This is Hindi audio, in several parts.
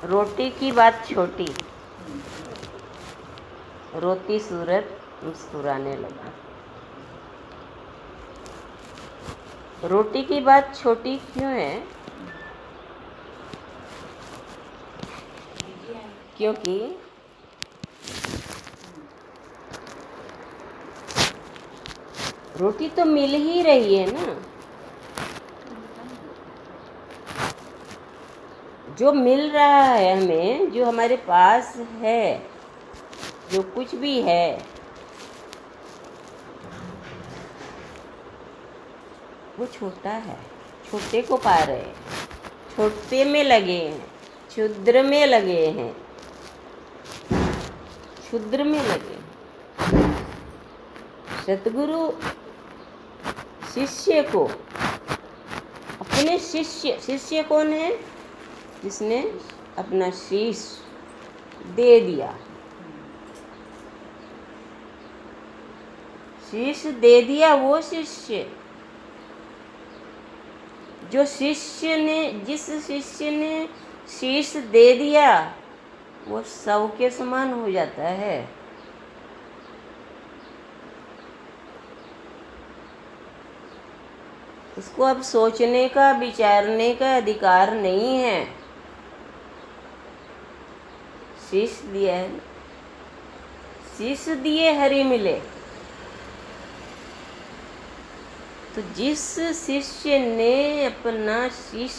रोटी की बात छोटी, रोती सूरत मुस्कुराने लगा। रोटी की बात छोटी क्यों है? क्योंकि रोटी तो मिल ही रही है ना। जो मिल रहा है हमें, जो हमारे पास है, जो कुछ भी है, वो छोटा है। छोटे को पा रहे हैं, छोटे में लगे हैं, क्षुद्र में लगे हैं, क्षुद्र में लगे हैं। सतगुरु शिष्य को, अपने शिष्य कौन है? जिसने अपना शीश दे दिया। शीश दे दिया वो शिष्य, जो शिष्य ने, जिस शिष्य ने शीश दे दिया, वो सौ के समान हो जाता है। उसको अब सोचने का, विचारने का अधिकार नहीं है। शीश दिया है, शीश दिए हरि मिले। तो जिस शिष्य ने अपना शीश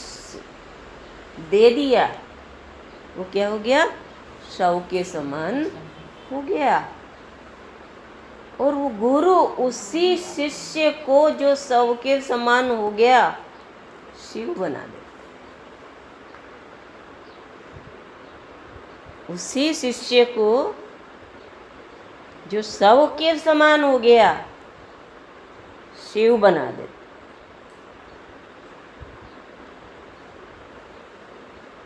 दे दिया, वो क्या हो गया? सौ के समान हो गया। और वो गुरु उसी शिष्य को, जो सौ के समान हो गया, शिव बना दे। उसी शिष्य को, जो सौ के समान हो गया, शिव बना दे।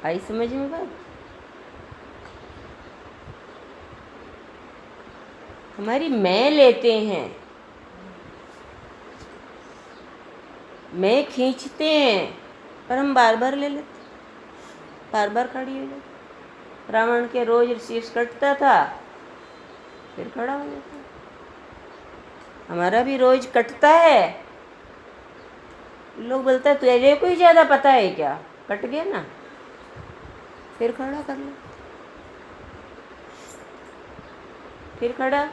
आई समझ में बात? हमारी मैं लेते हैं, मैं खींचते हैं, पर हम बार बार ले लेते, बार बार खड़ी हो जाती। रावण के रोज शीश कटता था, फिर खड़ा हो जाता। हमारा भी रोज कटता है। लोग बोलते हैं तुझे कोई ज्यादा पता है क्या? कट गया ना, फिर खड़ा कर लो, फिर खड़ा,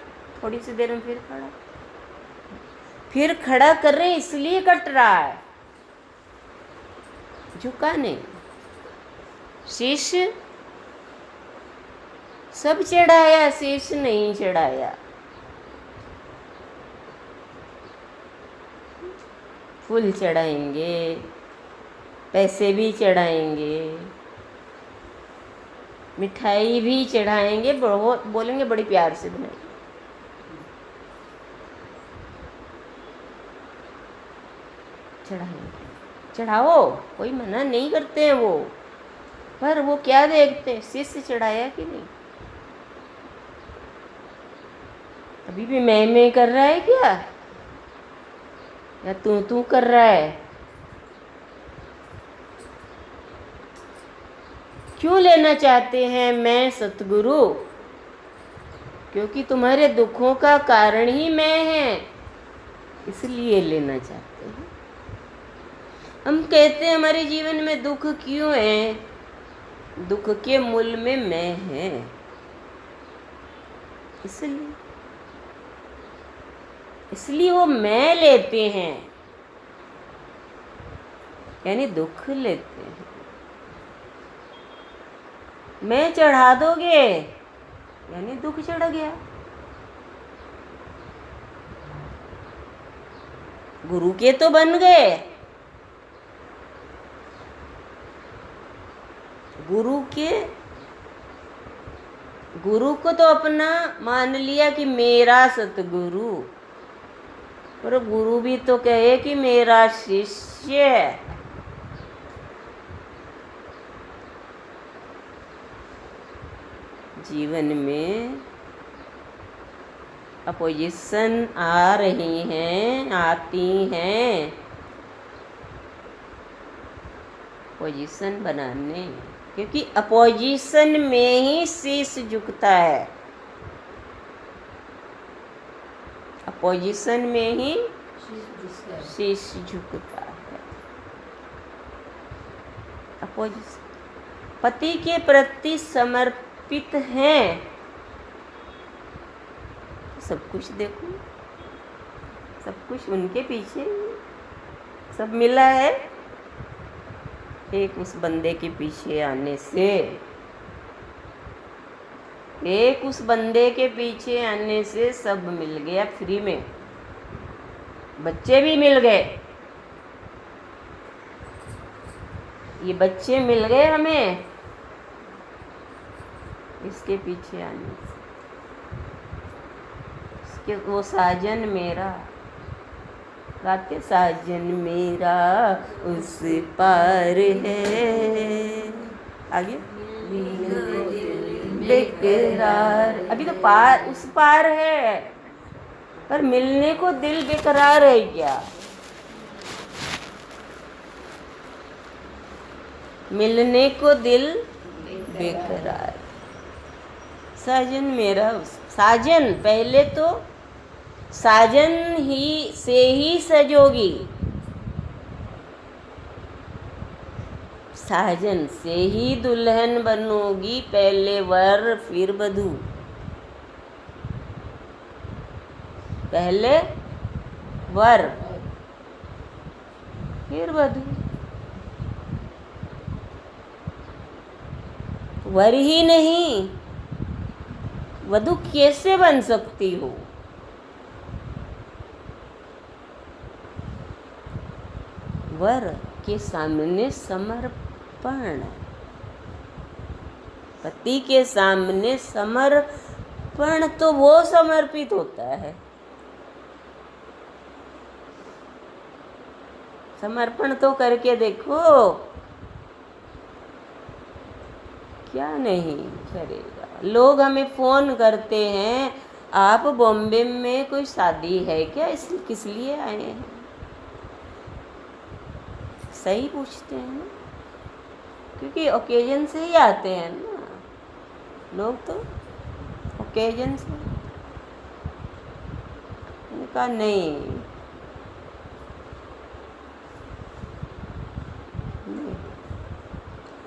थोड़ी सी देर में फिर खड़ा। फिर खड़ा कर रहे इसलिए कट रहा है, झुका नहीं। शीश सब चढ़ाया, शीश नहीं चढ़ाया। फूल चढ़ाएंगे, पैसे भी चढ़ाएंगे, मिठाई भी चढ़ाएंगे, बहुत बोलेंगे बड़ी प्यार से बनाई। चढ़ाएंगे, चढ़ाओ, कोई मना नहीं करते हैं वो, पर वो क्या देखते हैं? शिष्य चढ़ाया कि नहीं। अभी भी मैं कर रहा है क्या, या तू कर रहा है? क्यों लेना चाहते हैं मैं सतगुरु? क्योंकि तुम्हारे दुखों का कारण ही मैं है, इसलिए लेना चाहते हैं। हम कहते हैं हमारे जीवन में दुख क्यों है? दुख के मूल में मैं है, इसलिए वो मैं लेते हैं, यानी दुख लेते हैं। मैं चढ़ा दोगे यानी दुख चढ़ गया। गुरु के तो बन गए, गुरु को तो अपना मान लिया कि मेरा सतगुरु, पर गुरु भी तो कहे कि मेरा शिष्य। जीवन में अपोजिशन आ रही हैं, आती हैं, पोजीशन बनाने क्योंकि अपोजिशन में ही शीश झुकता है, अपोजिशन में ही शीश झुकता है। अपोजिशन पति के प्रति समर्पित हैं, सब कुछ देखो, सब कुछ उनके पीछे सब मिला है। एक उस बंदे के पीछे आने से, एक उस बंदे के पीछे आने से सब मिल गया फ्री में, बच्चे भी मिल गए, ये बच्चे मिल गए हमें इसके पीछे आने से। इसके वो साजन मेरा गाते, साजन मेरा उस पार है, आगे बेकरार। अभी तो पार, उस पार है, पर मिलने को दिल बेकरार है क्या? मिलने को दिल बेकरार। साजन मेरा साजन, पहले तो साजन ही से ही सजोगी, साजन से ही दुल्हन बनोगी, पहले वर फिर वधू, पहले वर फिर वधू। वर ही नहीं, वधू कैसे बन सकती हो? वर के सामने समर्पण, पति के सामने समर्पण, तो वो समर्पित होता है। समर्पण तो करके देखो, क्या नहीं करेगा। लोग हमें फोन करते हैं, आप बॉम्बे में कोई शादी है क्या, इस किस लिए आए हैं? सही पूछते हैं ना, क्योंकि ओकेजन से ही आते हैं ना लोग, तो ओकेजन से। मैंने कहा नहीं,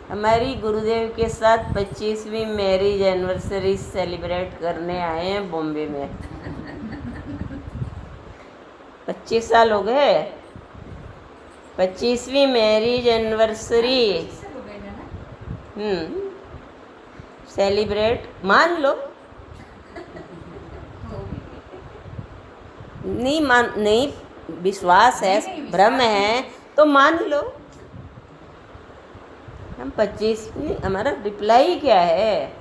हमारी गुरुदेव के साथ 25वीं मैरिज एनिवर्सरी सेलिब्रेट करने आए हैं बॉम्बे में। 25 साल हो गए, 25वीं मैरिज एनिवर्सरी सेलिब्रेट, मान लो। नहीं विश्वास है, भ्रम है तो मान लो। हम 25, हमारा रिप्लाई क्या है?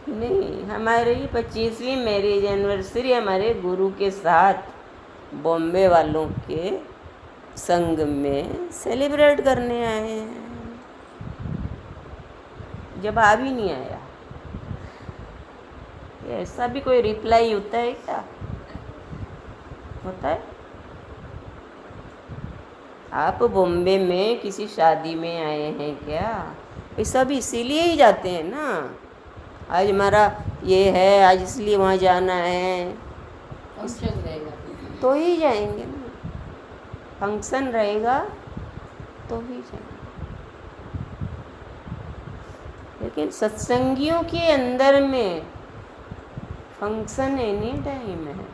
नहीं, हमारी 25वीं मैरिज एनिवर्सरी हमारे गुरु के साथ बॉम्बे वालों के संग में सेलिब्रेट करने आए हैं। जवाब ही नहीं आया। ऐसा भी कोई रिप्लाई होता है क्या? होता है? आप बॉम्बे में किसी शादी में आए हैं क्या? ये सब इसीलिए ही जाते हैं ना, आज हमारा ये है, आज इसलिए वहाँ जाना है, तो ही जाएंगे ना। फंक्शन रहेगा तो ही जाएंगे। लेकिन सत्संगियों के अंदर में फंक्शन एनी टाइम है।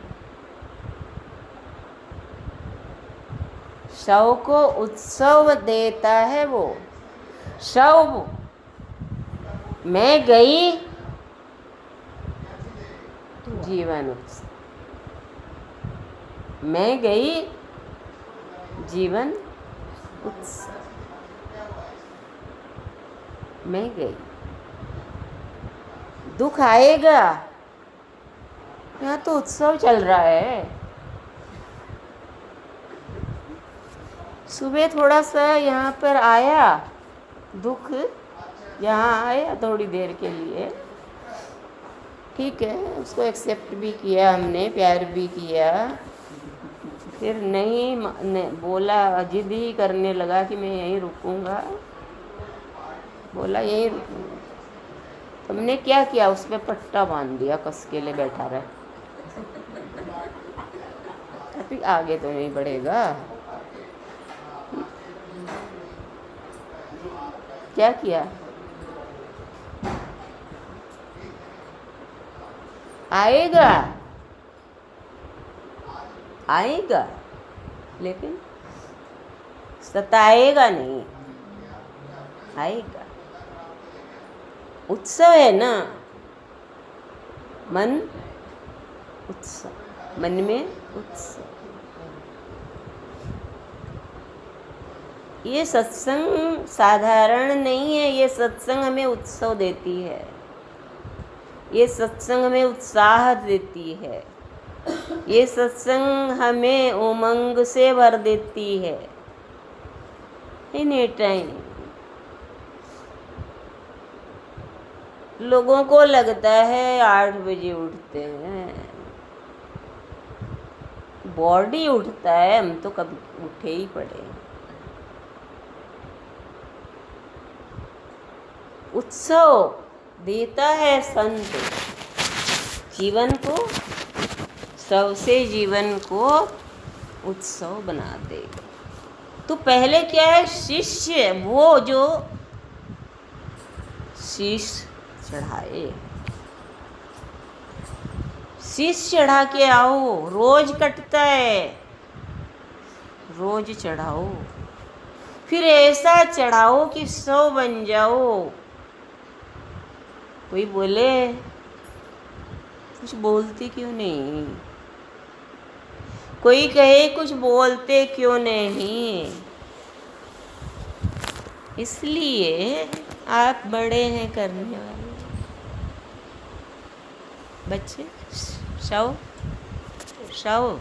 शव को उत्सव देता है वो। शव, मैं गई जीवन उत्सव, मैं गई जीवन उत्सव, मैं गई। दुख आएगा, यहाँ तो उत्सव चल रहा है। सुबह थोड़ा सा यहाँ पर आया दुख, यहाँ आया थोड़ी देर के लिए, ठीक है, उसको एक्सेप्ट भी किया हमने, प्यार भी किया। फिर नहीं बोला, जिद ही करने लगा कि मैं यहीं रुकूंगा, बोला यही रुकूंगा। तुमने क्या किया, उस पर पट्टा बांध दिया, कस के लिए बैठा रहे, अभी आगे तो नहीं बढ़ेगा। क्या किया, आएगा आएगा लेकिन सताएगा नहीं, आएगा। उत्सव है ना, मन उत्सव, मन में उत्सव। ये सत्संग साधारण नहीं है, ये सत्संग हमें उत्सव देती है, ये सत्संग हमें उत्साह देती है, ये सत्संग हमें उमंग से भर देती है। एनी टाइम लोगों को लगता है 8 बजे उठते हैं, बॉडी उठता है, हम तो कभी उठे ही पड़े। उत्सव देता है संत जीवन को, सबसे जीवन को उत्सव बना देगा। तो पहले क्या है, शिष्य वो जो शीश चढ़ाए, शीश चढ़ा के आओ, रोज कटता है, रोज चढ़ाओ, फिर ऐसा चढ़ाओ कि 100 बन जाओ। कोई बोले कुछ बोलते क्यों नहीं, कोई कहे कुछ बोलते क्यों नहीं, इसलिए आप बड़े हैं करने वाले। बच्चे शाओ शाओ,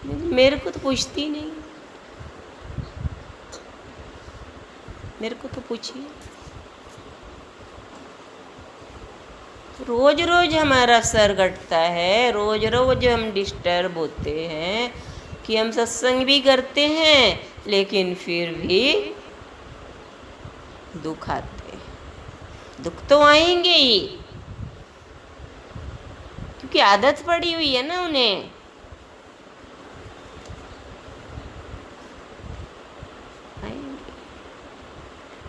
मेरे को तो पूछती नहीं, मेरे को तो पूछिए। रोज रोज हमारा सर कटता है, रोज रोज हम डिस्टर्ब होते हैं कि हम सत्संग भी करते हैं लेकिन फिर भी दुख आते, दुख तो आएंगे ही, क्योंकि आदत पड़ी हुई है ना उन्हें।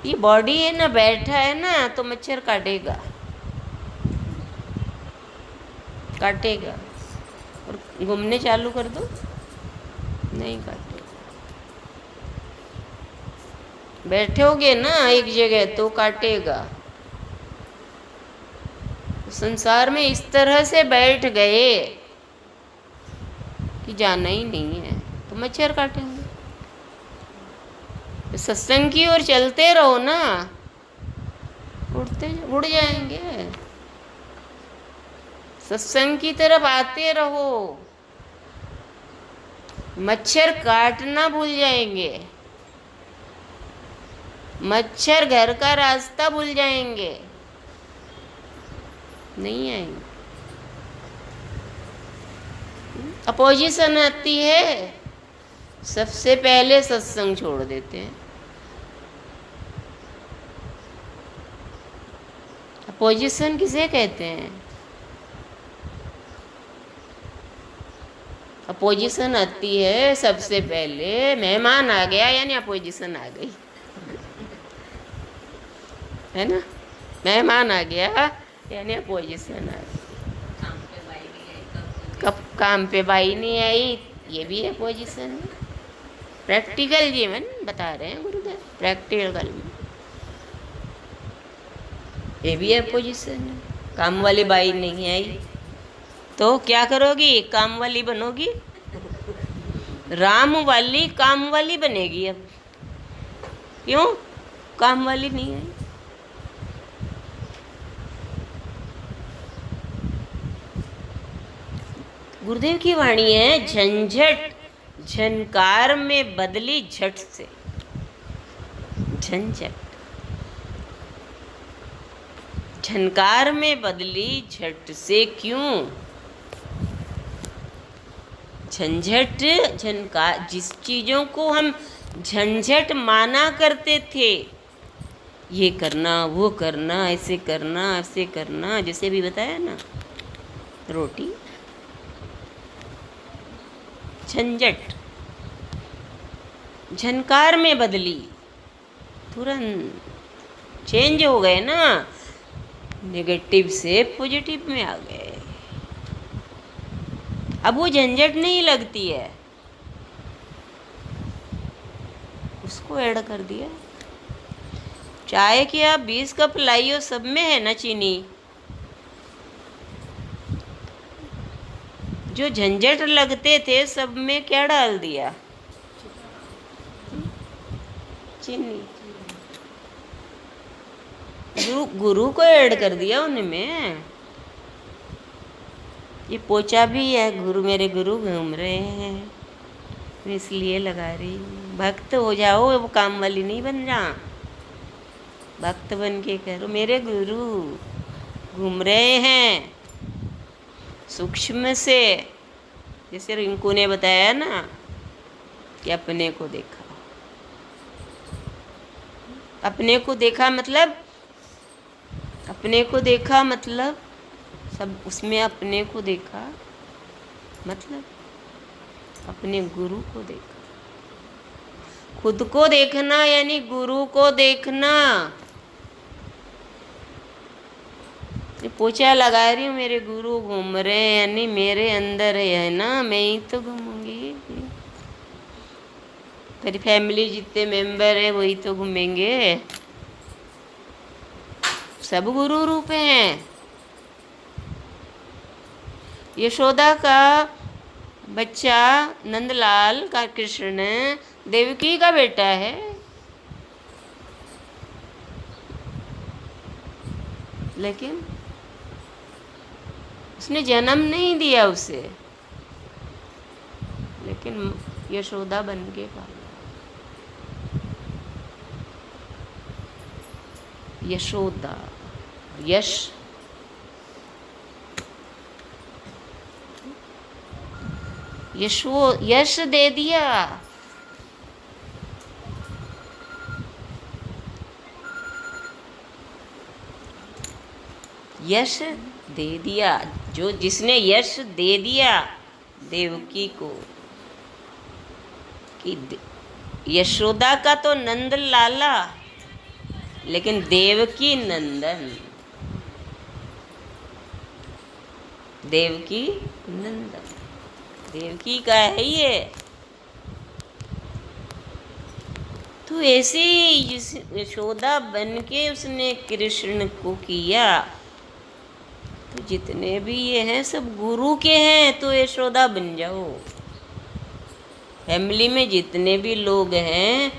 ये बॉडी है ना, बैठा है ना, तो मच्छर काटेगा काटेगा, और घूमने चालू कर दो नहीं काटेगा। बैठोगे ना एक जगह तो काटेगा। संसार में इस तरह से बैठ गए कि जाना ही नहीं है तो मच्छर काटेंगे। तो सत्संग की ओर चलते रहो ना, उड़ जाएंगे। सत्संग की तरफ आते रहो, मच्छर काटना भूल जाएंगे, मच्छर घर का रास्ता भूल जाएंगे, नहीं आएंगे। अपोजिशन आती है, सबसे पहले सत्संग छोड़ देते हैं। अपोजिशन किसे कहते हैं? अपोजिशन आती है सबसे पहले, मेहमान आ गया यानी अपोजिशन आ गई, है ना। मेहमान आ गया यानी अपोजिशन आ गई। कब काम पे बाई नहीं आई, ये भी अपोजिशन है। प्रैक्टिकल जीवन बता रहे हैं गुरुदेव, प्रैक्टिकल में ये भी अपोजिशन है। काम वाली बाई नहीं आई तो क्या करोगी? काम वाली बनोगी, राम वाली काम वाली बनेगी। अब क्यों? काम वाली नहीं आई। गुरुदेव की वाणी है, झंझट झनकार में बदली झट से। झंझट झनकार में बदली झट से, क्यों? झंझट झनकार, जिस चीज़ों को हम झंझट माना करते थे, ये करना वो करना, ऐसे करना ऐसे करना, जैसे भी बताया ना, रोटी झंझट झनकार में बदली, तुरंत चेंज हो गए ना, नेगेटिव से पॉजिटिव में आ गए। अब वो झंझट नहीं लगती है, उसको ऐड कर दिया। चाय की आप 20 कप लाइयो, सब में है ना चीनी, जो झंझट लगते थे सब में क्या डाल दिया, चीनी। गुरु को ऐड कर दिया उनमें। ये पोछा भी है, गुरु मेरे गुरु घूम रहे हैं, मैं इसलिए लगा रही हूँ। भक्त हो जाओ, वो काम वाली नहीं बन जा, भक्त बन के करो। मेरे गुरु घूम रहे हैं सूक्ष्म से, जैसे रिंकू ने बताया ना कि अपने को देखा, अपने को देखा मतलब, अपने को देखा मतलब सब उसमें अपने को देखा, मतलब अपने गुरु को देखा। खुद को देखना यानी गुरु को देखना। पोछा लगा रही हूँ, मेरे गुरु घूम रहे हैं, यानी मेरे अंदर है ना, मैं ही तो घूमूंगी। मेरी फैमिली जितने मेंबर है वही तो घूमेंगे, सब गुरु रूप हैं। यशोदा का बच्चा नंदलाल का कृष्ण देवकी का बेटा है, लेकिन उसने जन्म नहीं दिया उसे, लेकिन यशोदा बन के पाला। यशोदा, यश यश दे दिया। यश दे दिया, जो जिसने यश दे दिया देवकी को, कि यशोदा का तो नंद लाला, लेकिन देवकी नंदन, देवकी नंदन, देवकी का है ये। तो ऐसे यशोदा बन के उसने कृष्ण को किया। तो जितने भी ये हैं सब गुरु के हैं, तो यशोदा बन जाओ। फैमिली में जितने भी लोग हैं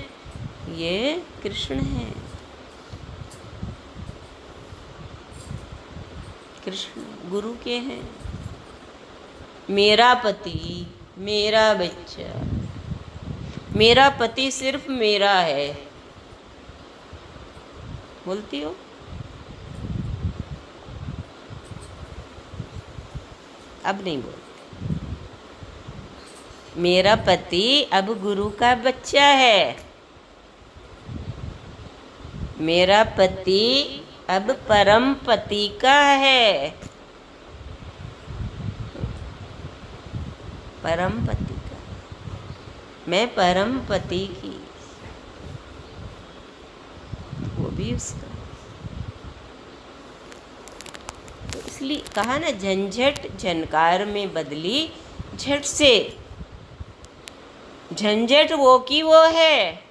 ये कृष्ण हैं, कृष्ण गुरु के हैं। मेरा पति, मेरा बच्चा, मेरा पति सिर्फ मेरा है, बोलती हो? अब नहीं बोलती। मेरा पति अब गुरु का बच्चा है, मेरा पति अब परम पति का है, परम पति का, मैं परम पति की, वो भी उसका। तो इसलिए कहा ना, झंझट झनकार में बदली झट से। झंझट वो की वो है,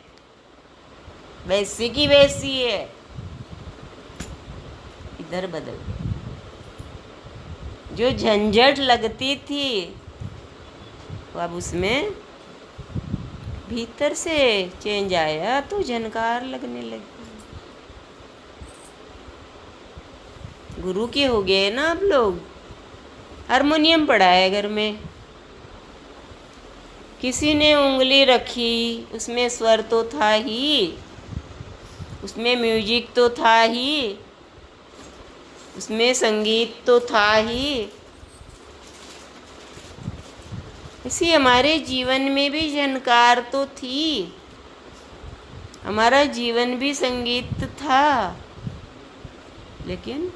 वैसी की वैसी है, इधर बदल। जो झंझट लगती थी तो अब उसमें भीतर से चेंज आया, तो झनकार लगने लगी। गुरु के हो गए ना आप लोग। हारमोनियम पड़ा है घर में, किसी ने उंगली रखी, उसमें स्वर तो था ही, उसमें म्यूजिक तो था ही, उसमें संगीत तो था ही। इसी हमारे जीवन में भी झनकार तो थी, हमारा जीवन भी संगीत था, लेकिन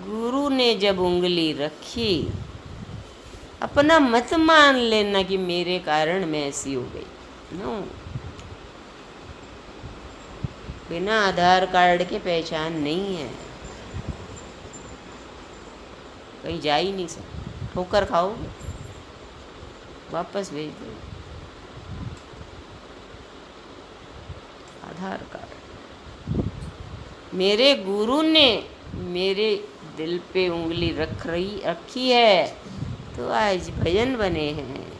गुरु ने जब उंगली रखी, अपना मत मान लेना कि मेरे कारण मैं ऐसी हो गई। नो, बिना आधार कार्ड के पहचान नहीं है, कहीं जा ही नहीं सकते, ठोकर खाओगे, वापस भेज दो आधार कार्ड। मेरे गुरु ने मेरे दिल पे उंगली रखी है, तो आज भजन बने हैं,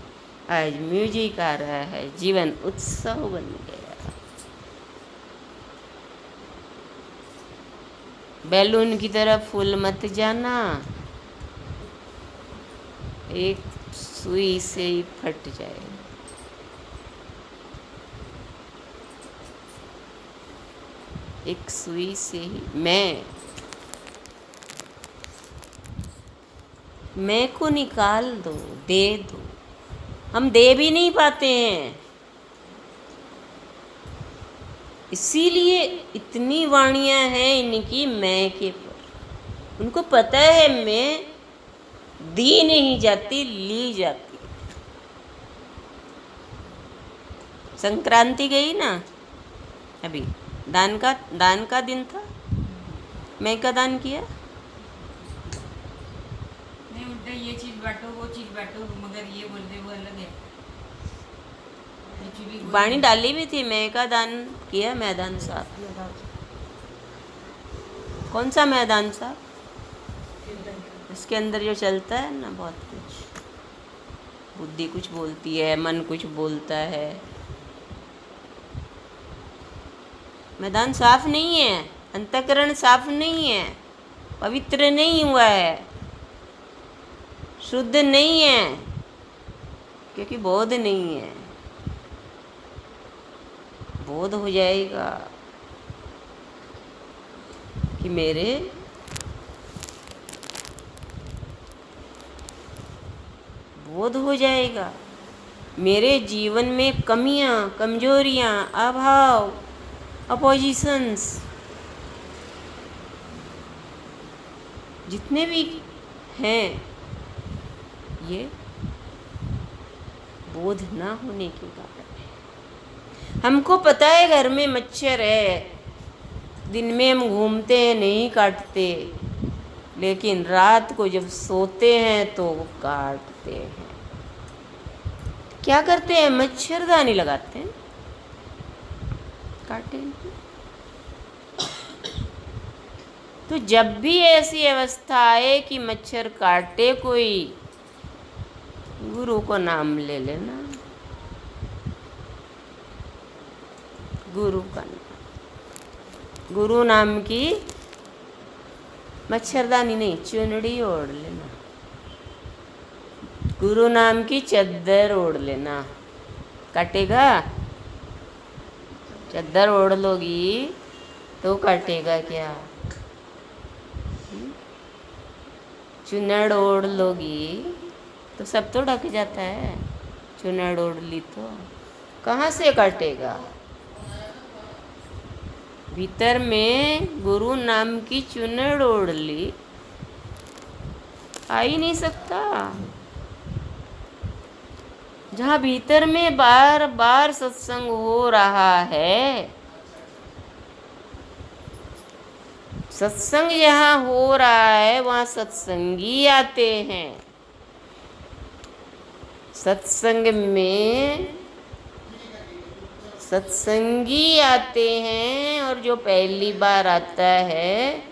आज म्यूजिक आ रहा है, जीवन उत्सव बन गया। बैलून की तरह फूल मत जाना, एक सुई से ही फट जाए। एक सुई से ही मैं को निकाल दो, दे दो। हम दे भी नहीं पाते हैं, इसीलिए इतनी वाणियाँ हैं इनकी मैं के पर। उनको पता है मैं दी नहीं जाती, ली जाती। संक्रांति गई ना अभी, दान का दिन था, मैं का दान किया। नहीं, उल्टा ये चीज बांटो, वो चीज बांटो, मगर ये बोलते वो अलग है। वाणी डाली भी थी, मैं का दान किया, मैदान साफ। कौन सा मैदान साफ? इसके अंदर जो चलता है ना, बहुत कुछ, बुद्धि कुछ बोलती है, मन कुछ बोलता है। मैदान साफ नहीं है, अंतःकरण साफ नहीं है, पवित्र नहीं हुआ है, शुद्ध नहीं है, क्योंकि बोध नहीं है। बोध हो जाएगा कि मेरे बोध हो जाएगा मेरे जीवन में कमियां, कमजोरियां, अभाव, अपोजिशंस जितने भी हैं, ये बोध ना होने के कारण है। हमको पता है घर में मच्छर है, दिन में हम घूमते हैं, नहीं काटते, लेकिन रात को जब सोते हैं तो वो काटते हैं। क्या करते हैं? मच्छरदानी लगाते हैं, काटे। तो जब भी ऐसी अवस्था आए कि मच्छर काटे कोई, गुरु को नाम ले लेना, गुरु का नाम, गुरु नाम की मच्छरदानी नहीं, चुनड़ी ओढ़ लेना, गुरु नाम की चद्दर ओढ़ लेना। काटेगा? चद्दर ओढ़ लोगी तो काटेगा क्या? चुन्नड़ ओढ़ लोगी तो सब तो ढक जाता है, चुन्नड़ ओढ़ ली तो कहाँ से काटेगा? भीतर में गुरु नाम की चुन्नड़ ओढ़ ली, आ ही नहीं सकता। जहाँ भीतर में बार बार सत्संग हो रहा है, सत्संग जहाँ हो रहा है वहाँ सत्संगी आते हैं। सत्संग में सत्संगी आते हैं, और जो पहली बार आता है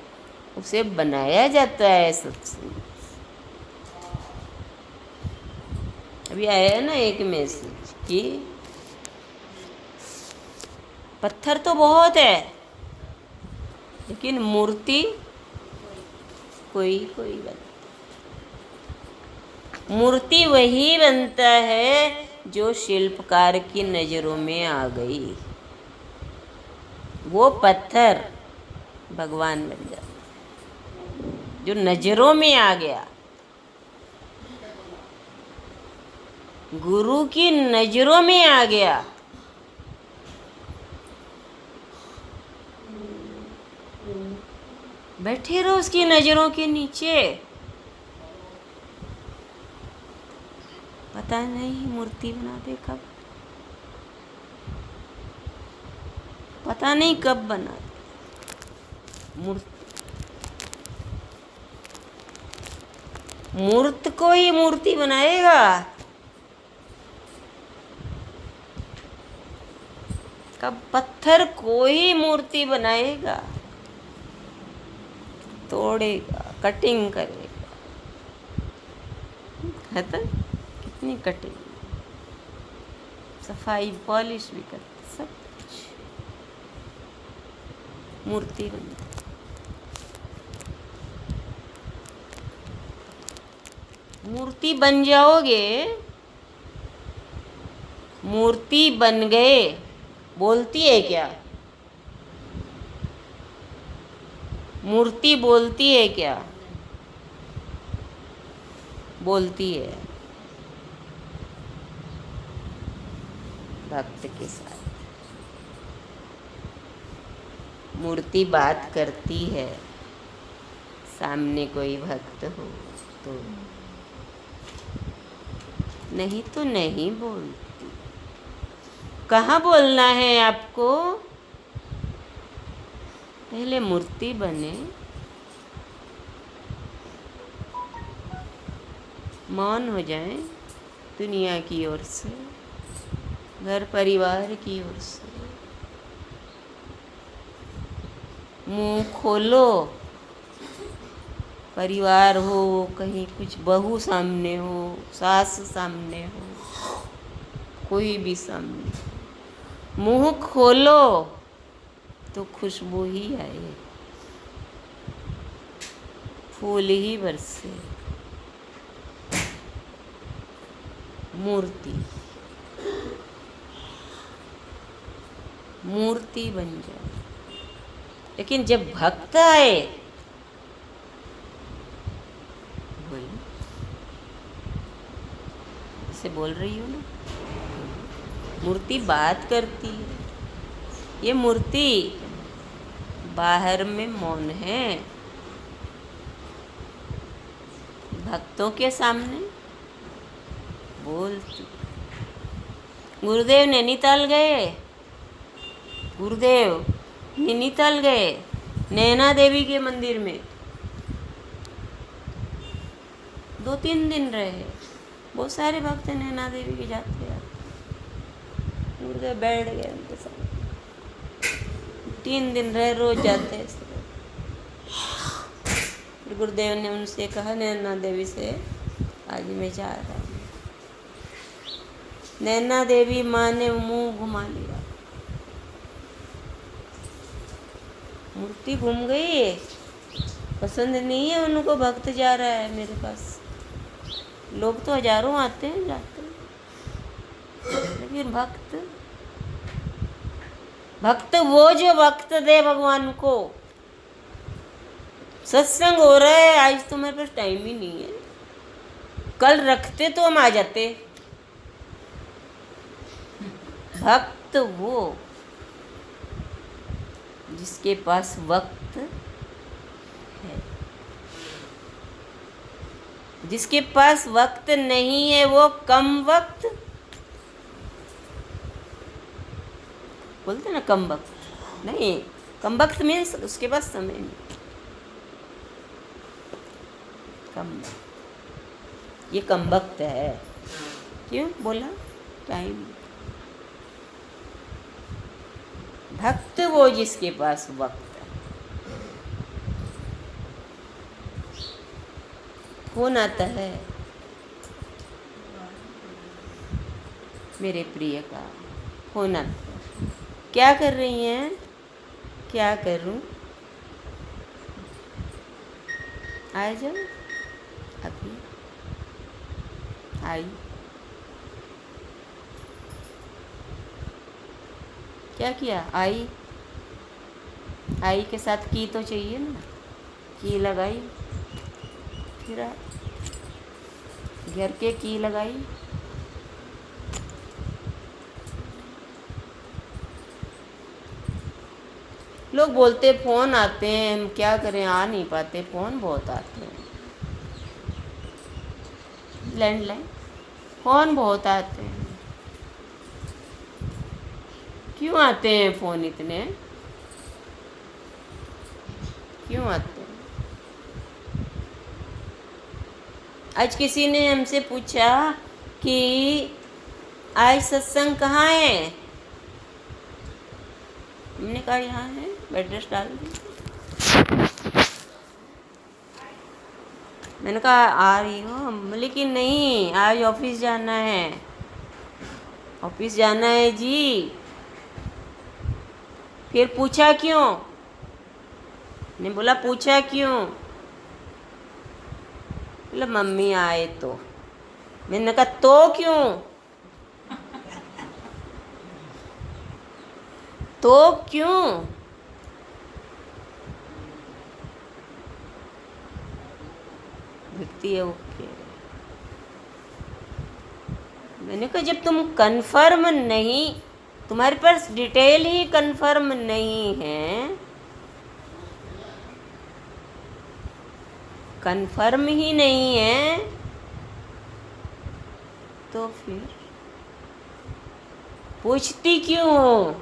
उसे बनाया जाता है सत्संग। अभी आया है ना एक मैसेज कि पत्थर तो बहुत है, लेकिन मूर्ति कोई कोई बनता। मूर्ति वही बनता है जो शिल्पकार की नज़रों में आ गई। वो पत्थर भगवान बन जाता, जो नज़रों में आ गया। गुरु की नज़रों में आ गया बैठे रहो उसकी नजरों के नीचे। पता नहीं मूर्ति बना दे कब, पता नहीं कब बना दे मूर्ति। मूर्त को ही मूर्ति बनाएगा। कब पत्थर को ही मूर्ति बनाएगा, तोड़ेगा, कटिंग करेगा। है तो कितनी कटिंग, सफाई, पॉलिश भी करते, सब कुछ मूर्ति बनती। मूर्ति बन जाओगे, मूर्ति बन गए, बोलती है क्या? मूर्ति बोलती है क्या? बोलती है भक्त के साथ। मूर्ति बात करती है, सामने कोई भक्त हो तो, नहीं तो नहीं बोलती। कहाँ बोलना है आपको? पहले मूर्ति बने, मौन हो जाए दुनिया की ओर से, घर परिवार की ओर से। मुंह खोलो, परिवार हो, कहीं कुछ बहू सामने हो, सास सामने हो, कोई भी सामने, मुंह खोलो तो खुशबू ही आए, फूल ही बरसे। मूर्ति, मूर्ति बन जाए। लेकिन जब भक्त आए, बोलो, इसे बोल रही हूँ ना, मूर्ति बात करती है। ये मूर्ति बाहर में मौन है, भक्तों के सामने बोलती। गुरुदेव नैनीताल गए, गुरुदेव नैनीताल गए, नैना देवी के मंदिर में 2-3 दिन रहे। बहुत सारे भक्त नैना देवी के जाते हैं, गुरुदेव बैठ गए उनके साथ, 3 दिन रहे, रोज जाते हैं। फिर गुरुदेव ने उनसे कहा, नैना देवी से, आज मैं जा रहा हूँ। नैना देवी माँ ने मुंह घुमा लिया, मूर्ति घूम गई, पसंद नहीं है उनको, भक्त जा रहा है मेरे पास। लोग तो हजारों आते हैं जाते हैं, लेकिन भक्त वो जो वक्त दे भगवान को। सत्संग हो रहा है, आज तो मेरे पास टाइम ही नहीं है, कल रखते तो हम आ जाते। भक्त वो जिसके पास वक्त है, जिसके पास वक्त नहीं है वो कम वक्त, बोलते ना कम वक्त, नहीं, कम वक्त मीन्स उसके पास समय नहीं, कम वक्त, ये कम वक्त है। क्यों बोला? टाइम। भक्त वो जिसके पास वक्त है। फोन आता है मेरे प्रिय का, फोन आता है। क्या कर रही हैं? क्या करूं? आ जाओ, अभी आई। क्या किया? आई के साथ की तो चाहिए ना, की लगाई, फिर घर के की लगाई, लोग बोलते फ़ोन आते हैं, हम क्या करें, आ नहीं पाते, फ़ोन बहुत आते हैं। लैंडलाइन फ़ोन बहुत आते हैं। क्यों आते हैं फ़ोन इतने, क्यों आते हैं? आज किसी ने हमसे पूछा कि आज सत्संग कहाँ है। हमने कहा यहाँ है, एड्रेस डाल दी। मैंने कहा आ रही हो, लेकिन नहीं, आज ऑफिस जाना है, ऑफिस जाना है जी। फिर पूछा क्यों, ने बोला पूछा क्यों, बोला मम्मी आए तो। मैंने कहा तो क्यों, तो क्यों? दिखती है ओके। मैंने कहा जब तुम कंफर्म नहीं, तुम्हारे पास डिटेल ही कंफर्म नहीं है, कंफर्म ही नहीं है, तो फिर पूछती क्यों हो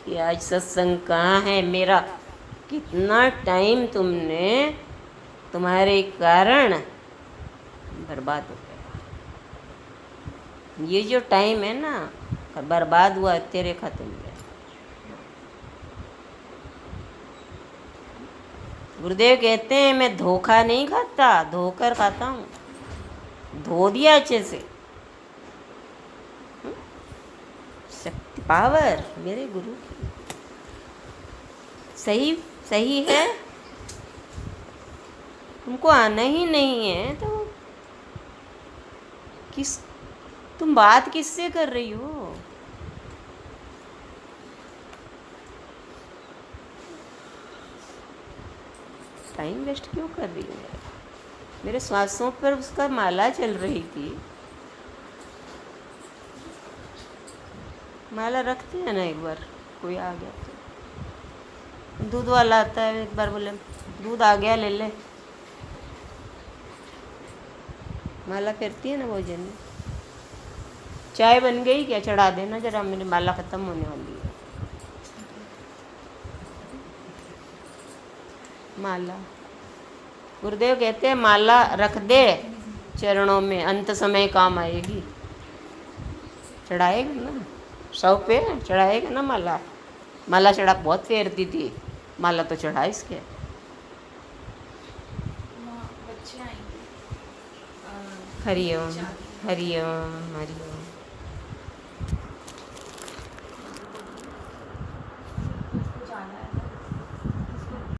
कि आज सत्संग कहाँ है मेरा? कितना टाइम तुमने तुम्हारे कारण बर्बाद हो गया। ये जो टाइम है ना बर्बाद हुआ, तेरे खाते में। गुरुदेव कहते हैं मैं धोखा नहीं खाता, धोकर खाता हूँ। धो दिया अच्छे से। शक्ति पावर मेरे गुरु की सही सही है। तुमको आना ही नहीं है तो तुम बात किससे कर रही हो? टाइम वेस्ट क्यों कर रही है? मेरे श्वासों पर उसका माला चल रही थी। माला रखते हैं ना, एक बार कोई आ गया तो दूध वाला आता है, एक बार बोले दूध आ गया ले ले। माला फेरती है ना वो जन। चाय बन गई क्या, चढ़ा देना जरा, मेरी माला ख़त्म होने वाली है। माला गुरुदेव कहते हैं माला रख दे चरणों में, अंत समय काम आएगी। चढ़ाएगा ना, 100 पे चढ़ाएगा ना माला। माला चढ़ा बहुत फेरती थी, माला तो चढ़ा इसके। बच्चे आएंगे। हरिओम हरिओम हरिओम।